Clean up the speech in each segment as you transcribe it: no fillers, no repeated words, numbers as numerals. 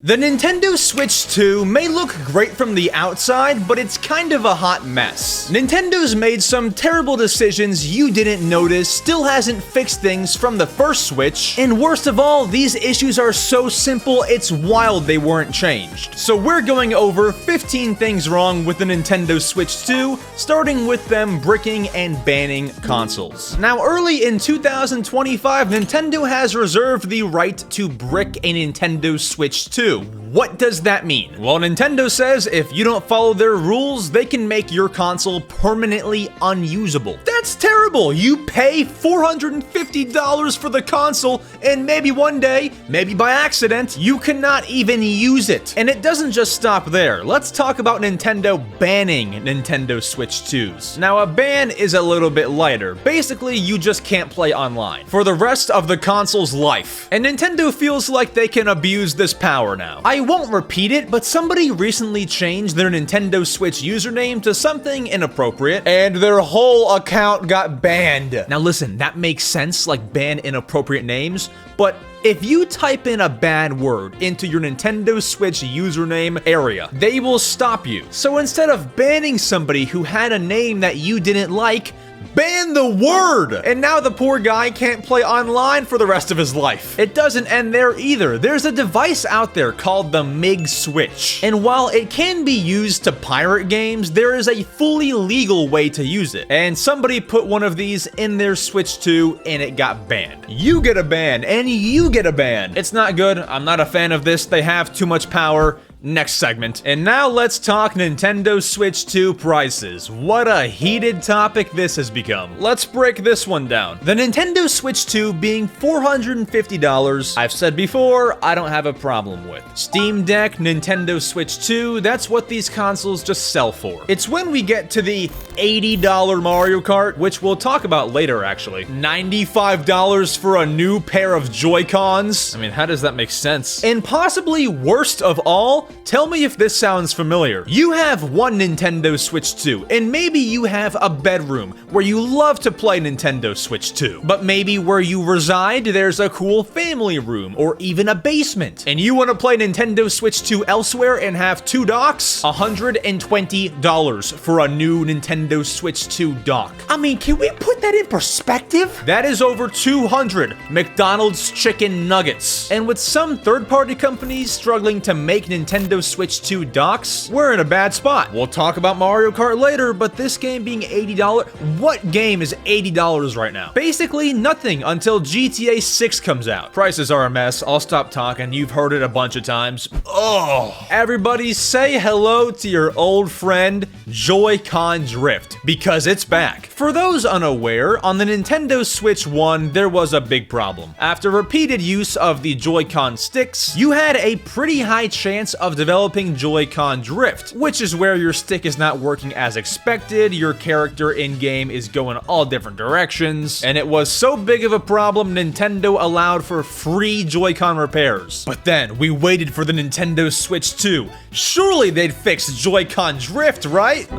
The Nintendo Switch 2 may look great from the outside, but it's kind of a hot mess. Nintendo's made some terrible decisions you didn't notice, still hasn't fixed things from the first Switch, and worst of all, these issues are so simple it's wild they weren't changed. So we're going over 15 things wrong with the Nintendo Switch 2, starting with them bricking and banning consoles. Now, early in 2025, Nintendo has reserved the right to brick a Nintendo Switch 2. What does that mean? Well, Nintendo says if you don't follow their rules, they can make your console permanently unusable. That's terrible! You pay $450 for the console, and maybe one day, maybe by accident, you cannot even use it. And it doesn't just stop there. Let's talk about Nintendo banning Nintendo Switch 2s. Now, a ban is a little bit lighter. Basically, you just can't play online for the rest of the console's life. And Nintendo feels like they can abuse this power now. I won't repeat it, but somebody recently changed their Nintendo Switch username to something inappropriate, and their whole account got banned. Now listen, that makes sense, like ban inappropriate names, but if you type in a bad word into your Nintendo Switch username area, they will stop you. So instead of banning somebody who had a name that you didn't like, ban the word! And now the poor guy can't play online for the rest of his life. It doesn't end there either. There's a device out there called the MiG Switch. And while it can be used to pirate games, there is a fully legal way to use it. And somebody put one of these in their Switch 2 and it got banned. You get a ban, and you get a ban. It's not good. I'm not a fan of this. They have too much power. Next segment. And now let's talk Nintendo Switch 2 prices. What a heated topic this has become. Let's break this one down. The Nintendo Switch 2 being $450, I've said before, I don't have a problem with. Steam Deck, Nintendo Switch 2, that's what these consoles just sell for. It's when we get to the $80 Mario Kart, which we'll talk about later actually. $95 for a new pair of Joy-Cons. I mean, how does that make sense? And possibly worst of all, tell me if this sounds familiar. You have one Nintendo Switch 2, and maybe you have a bedroom where you love to play Nintendo Switch 2. But maybe where you reside, there's a cool family room, or even a basement. And you want to play Nintendo Switch 2 elsewhere and have two docks? $120 for a new Nintendo Switch 2 dock. I mean, can we put that in perspective? That is over 200 McDonald's chicken nuggets. And with some third-party companies struggling to make Nintendo Switch 2 docks, we're in a bad spot. We'll talk about Mario Kart later, but this game being $80, what game is $80 right now? Basically nothing until GTA 6 comes out. Prices are a mess. I'll stop talking. You've heard it a bunch of times. Oh, everybody say hello to your old friend Joy-Con Drift, because it's back. For those unaware, on the Nintendo Switch 1, there was a big problem. After repeated use of the Joy-Con sticks, you had a pretty high chance of developing Joy-Con Drift, which is where your stick is not working as expected, your character in-game is going all different directions, and it was so big of a problem, Nintendo allowed for free Joy-Con repairs. But then, we waited for the Nintendo Switch 2. Surely they'd fix Joy-Con Drift, right?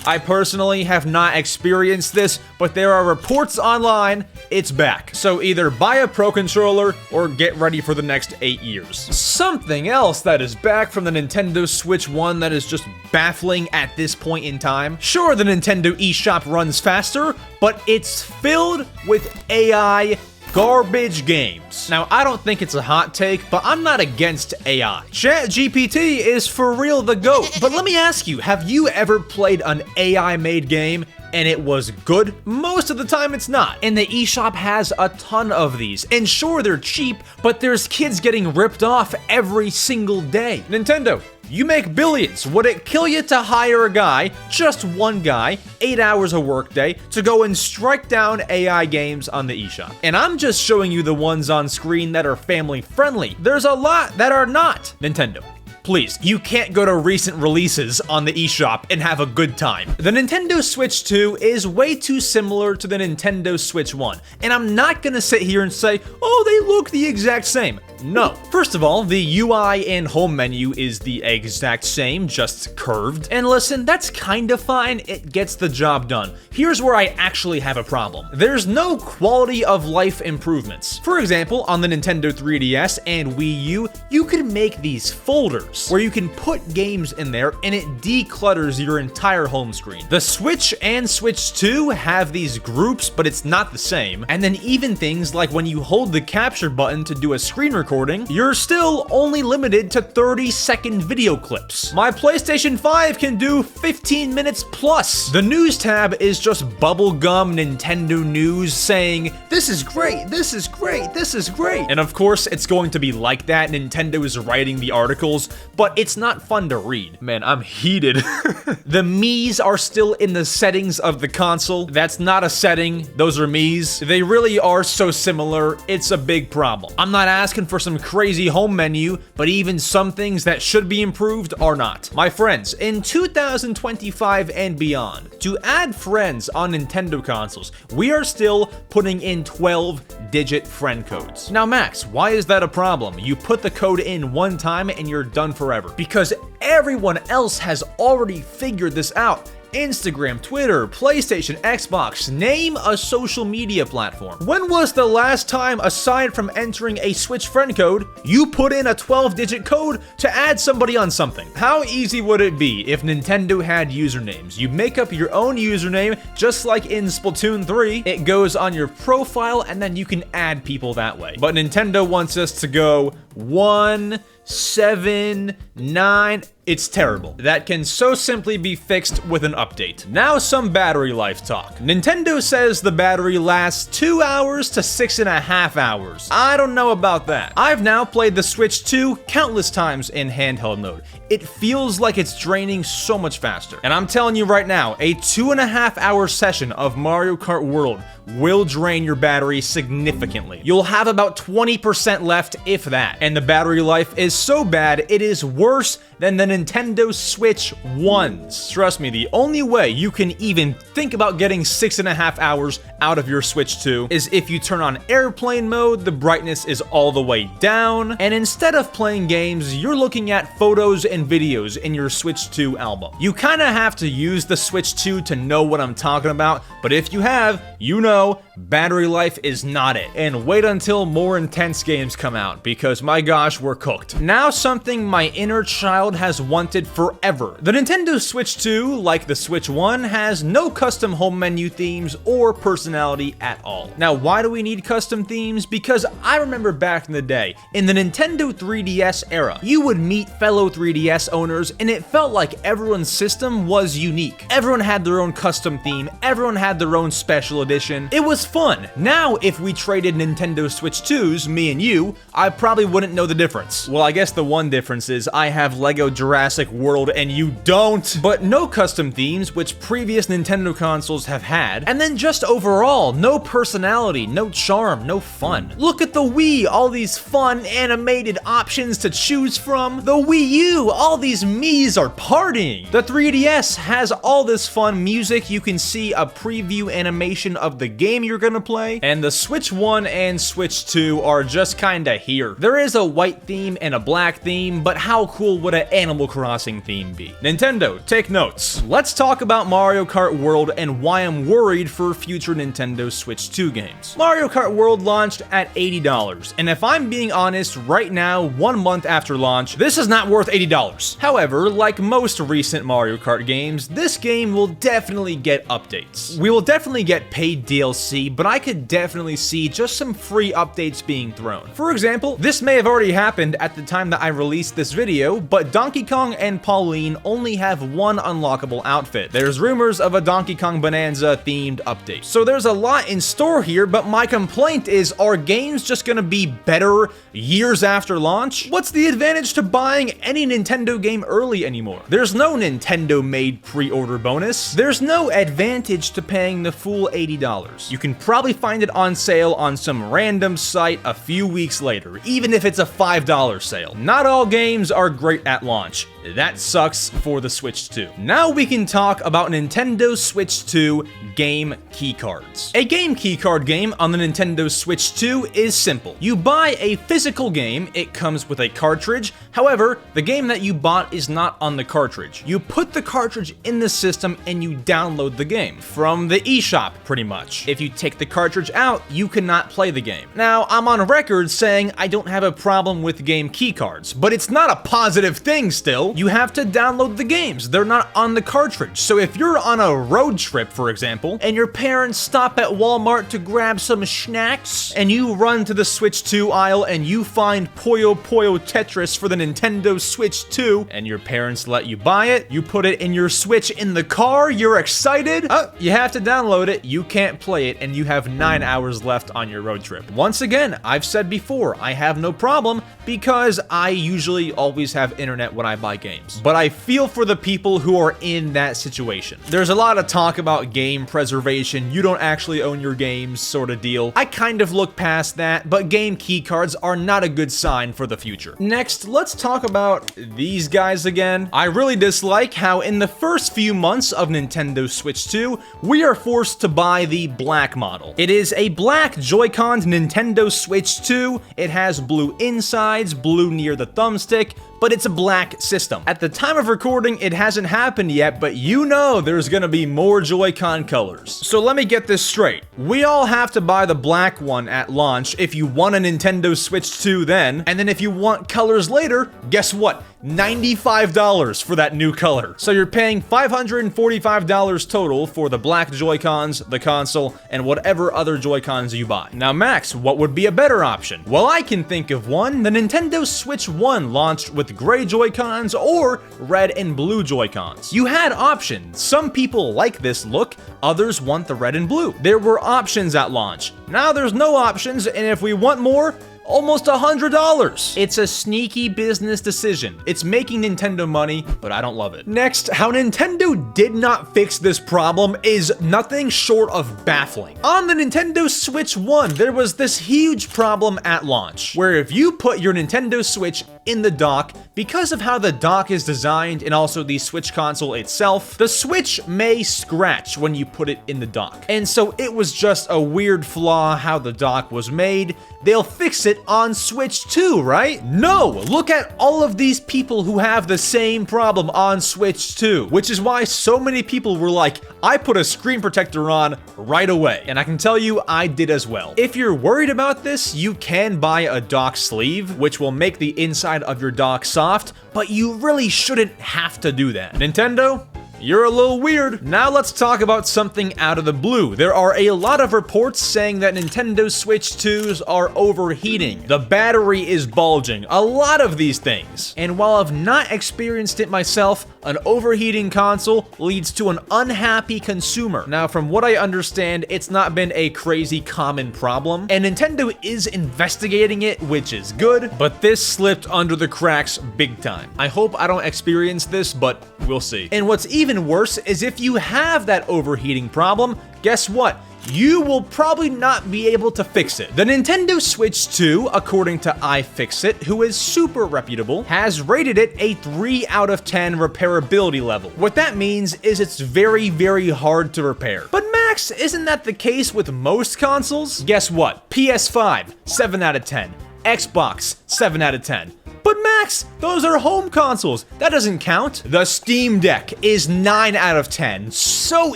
I personally have not experienced this, but there are reports online, it's back. So either buy a Pro Controller, or get ready for the next 8 years. Something else that is back from the Nintendo Switch 1 that is just baffling at this point in time. Sure, the Nintendo eShop runs faster, but it's filled with AI garbage games. Now, I don't think it's a hot take, but I'm not against AI. ChatGPT is for real the GOAT. But let me ask you, have you ever played an AI-made game and it was good? Most of the time it's not. And the eShop has a ton of these. And sure, they're cheap, but there's kids getting ripped off every single day. Nintendo, you make billions. Would it kill you to hire a guy, just one guy, 8 hours a workday, to go and strike down AI games on the eShop? And I'm just showing you the ones on screen that are family friendly. There's a lot that are not. Nintendo, please, you can't go to recent releases on the eShop and have a good time. The Nintendo Switch 2 is way too similar to the Nintendo Switch 1, and I'm not gonna sit here and say, oh, they look the exact same. No. First of all, the UI and home menu is the exact same, just curved. And listen, that's kind of fine, it gets the job done. Here's where I actually have a problem. There's no quality of life improvements. For example, on the Nintendo 3DS and Wii U, you can make these folders where you can put games in there and it declutters your entire home screen. The Switch and Switch 2 have these groups, but it's not the same. And then even things like when you hold the capture button to do a screen recording, you're still only limited to 30-second video clips. My PlayStation 5 can do 15 minutes plus. The news tab is just bubblegum Nintendo news saying, this is great, this is great, this is great. And of course, it's going to be like that. Nintendo is writing the articles, but it's not fun to read. Man, I'm heated. The Mii's are still in the settings of the console. That's not a setting, those are Mii's. They really are so similar, it's a big problem. I'm not asking for some crazy home menu, but even some things that should be improved are not. My friends, in 2025 and beyond, to add friends on Nintendo consoles, we are still putting in 12-digit friend codes. Now Max, why is that a problem? You put the code in one time and you're done forever. Because everyone else has already figured this out. Instagram, Twitter, PlayStation, Xbox, name a social media platform. When was the last time, aside from entering a Switch friend code, you put in a 12-digit code to add somebody on something? How easy would it be if Nintendo had usernames? You make up your own username, just like in Splatoon 3, it goes on your profile and then you can add people that way. But Nintendo wants us to go 1, 7, 9. It's terrible. That can so simply be fixed with an update. Now some battery life talk. Nintendo says the battery lasts 2 hours to 6.5 hours. I don't know about that. I've now played the Switch 2 countless times in handheld mode. It feels like it's draining so much faster. And I'm telling you right now, a 2.5 hour session of Mario Kart World will drain your battery significantly. You'll have about 20% left, if that. And the battery life is so bad, it is worse than the Nintendo Switch 1s. Trust me, the only way you can even think about getting 6.5 hours out of your Switch 2 is if you turn on airplane mode, the brightness is all the way down, and instead of playing games, you're looking at photos and videos in your Switch 2 album. You kinda have to use the Switch 2 to know what I'm talking about, but if you have, you know, battery life is not it. And wait until more intense games come out, because my gosh, we're cooked. Now something my inner child has wanted forever. The Nintendo Switch 2, like the Switch 1, has no custom home menu themes or personality at all. Now, why do we need custom themes? Because I remember back in the day, in the Nintendo 3DS era, you would meet fellow 3DS owners and it felt like everyone's system was unique. Everyone had their own custom theme, everyone had their own special edition. It was fun. Now, if we traded Nintendo Switch 2s, me and you, I probably wouldn't know the difference. Well, I guess the one difference is I have Lego Jurassic World and you don't. But no custom themes, which previous Nintendo consoles have had. And then just overall, no personality, no charm, no fun. Look at the Wii, all these fun animated options to choose from. The Wii U, all these Mii's are partying. The 3DS has all this fun music. You can see a preview animation of the game you're gonna play. And the Switch 1 and Switch 2 are just kinda here. There is a white theme and a black theme, but how cool would an Animal Crossing theme be? Nintendo, take notes. Let's talk about Mario Kart World and why I'm worried for future Nintendo Switch 2 games. Mario Kart World launched at $80, and if I'm being honest, right now, 1 month after launch, this is not worth $80. However, like most recent Mario Kart games, this game will definitely get updates. We will definitely get paid DLC, but I could definitely see just some free updates being thrown. For example, this may have already happened at the time that I released this video, but Donkey Kong and Pauline only have one unlockable outfit. There's rumors of a Donkey Kong Bonanza themed update. So there's a lot in store here, but my complaint is, are games just gonna be better years after launch? What's the advantage to buying any Nintendo game early anymore? There's no Nintendo-made pre-order bonus. There's no advantage to paying the full $80. You can probably find it on sale on some random site a few weeks later, even if it's a $5 sale. Not all games are great at launch. That sucks for the Switch 2. Now we can talk about Nintendo Switch 2 game keycards. A game keycard game on the Nintendo Switch 2 is simple. You buy a physical game, it comes with a cartridge. However, the game that you bought is not on the cartridge. You put the cartridge in the system and you download the game from the eShop, pretty much. If you take the cartridge out, you cannot play the game. Now, I'm on record saying I don't have a problem with game keycards, but it's not a positive thing still. You have to download the games. They're not on the cartridge. So if you're on a road trip, for example, and your parents stop at Walmart to grab some snacks, and you run to the Switch 2 aisle and you find Puyo Puyo Tetris for the Nintendo Switch 2, and your parents let you buy it, you put it in your Switch in the car, you're excited, you have to download it, you can't play it, and you have 9 hours left on your road trip. Once again, I've said before, I have no problem because I usually always have internet when I buy games. But I feel for the people who are in that situation. There's a lot of talk about game preservation, you don't actually own your games sort of deal. I kind of look past that, but game keycards are not a good sign for the future. Next, let's talk about these guys again. I really dislike how in the first few months of Nintendo Switch 2, we are forced to buy the black model. It is a black Joy-Con Nintendo Switch 2. It has blue insides, blue near the thumbstick, but it's a black system. At the time of recording, it hasn't happened yet, but you know there's gonna be more Joy-Con colors. So let me get this straight. We all have to buy the black one at launch if you want a Nintendo Switch 2 then, and then if you want colors later, guess what? $95 for that new color. So you're paying $545 total for the black Joy-Cons, the console, and whatever other Joy-Cons you buy. Now Max, what would be a better option? Well, I can think of one. The Nintendo Switch 1 launched with gray Joy-Cons or red and blue Joy-Cons. You had options. Some people like this look, others want the red and blue. There were options at launch. Now there's no options, and if we want more, almost $100. It's a sneaky business decision. It's making Nintendo money, but I don't love it. Next, how Nintendo did not fix this problem is nothing short of baffling. On the Nintendo Switch 1, there was this huge problem at launch, where if you put your Nintendo Switch in the dock, because of how the dock is designed and also the Switch console itself, the Switch may scratch when you put it in the dock. And so it was just a weird flaw how the dock was made. They'll fix it on Switch 2, right? No! Look at all of these people who have the same problem on Switch 2, which is why so many people were like, I put a screen protector on right away. And I can tell you, I did as well. If you're worried about this, you can buy a dock sleeve, which will make the inside of your dock soft, but you really shouldn't have to do that. Nintendo? You're a little weird. Now let's talk about something out of the blue. There are a lot of reports saying that Nintendo Switch 2s are overheating. The battery is bulging. A lot of these things. And while I've not experienced it myself, an overheating console leads to an unhappy consumer. Now, from what I understand, it's not been a crazy common problem, and Nintendo is investigating it, which is good, but this slipped under the cracks big time. I hope I don't experience this, but we'll see. And what's even worse is if you have that overheating problem, guess what? You will probably not be able to fix it. The Nintendo Switch 2, according to iFixit, who is super reputable, has rated it a 3 out of 10 repairability level. What that means is it's very, very hard to repair. But Max, isn't that the case with most consoles? Guess what? PS5, 7 out of 10. Xbox, 7 out of 10. But Max, those are home consoles. That doesn't count. The Steam Deck is 9 out of 10. So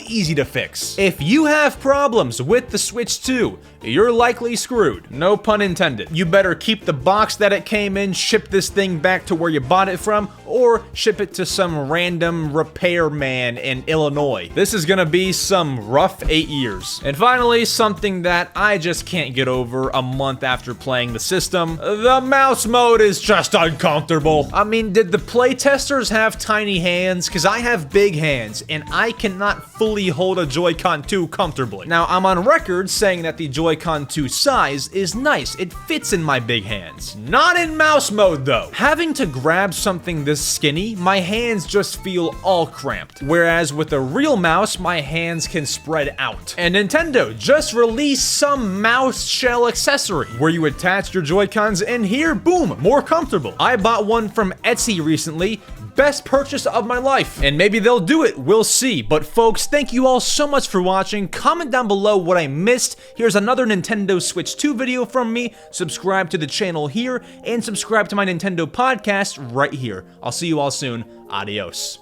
easy to fix. If you have problems with the Switch 2, you're likely screwed. No pun intended. You better keep the box that it came in, ship this thing back to where you bought it from, or ship it to some random repairman in Illinois. This is gonna be some rough 8 years. And finally, something that I just can't get over a month after playing the system. The mouse mode is just uncomfortable. I mean, did the playtesters have tiny hands? Because I have big hands, and I cannot fully hold a Joy-Con 2 comfortably. Now, I'm on record saying that the Joy-Con 2 size is nice. It fits in my big hands. Not in mouse mode, though. Having to grab something this skinny, my hands just feel all cramped. Whereas with a real mouse, my hands can spread out. And Nintendo just released some mouse shell accessory where you attach your Joy-Cons and here, boom, more comfortable. I bought one from Etsy recently. Best purchase of my life. And maybe they'll do it, we'll see. But folks, thank you all so much for watching. Comment down below what I missed. Here's another Nintendo Switch 2 video from me. Subscribe to the channel here, and subscribe to my Nintendo podcast right here. I'll see you all soon. Adios.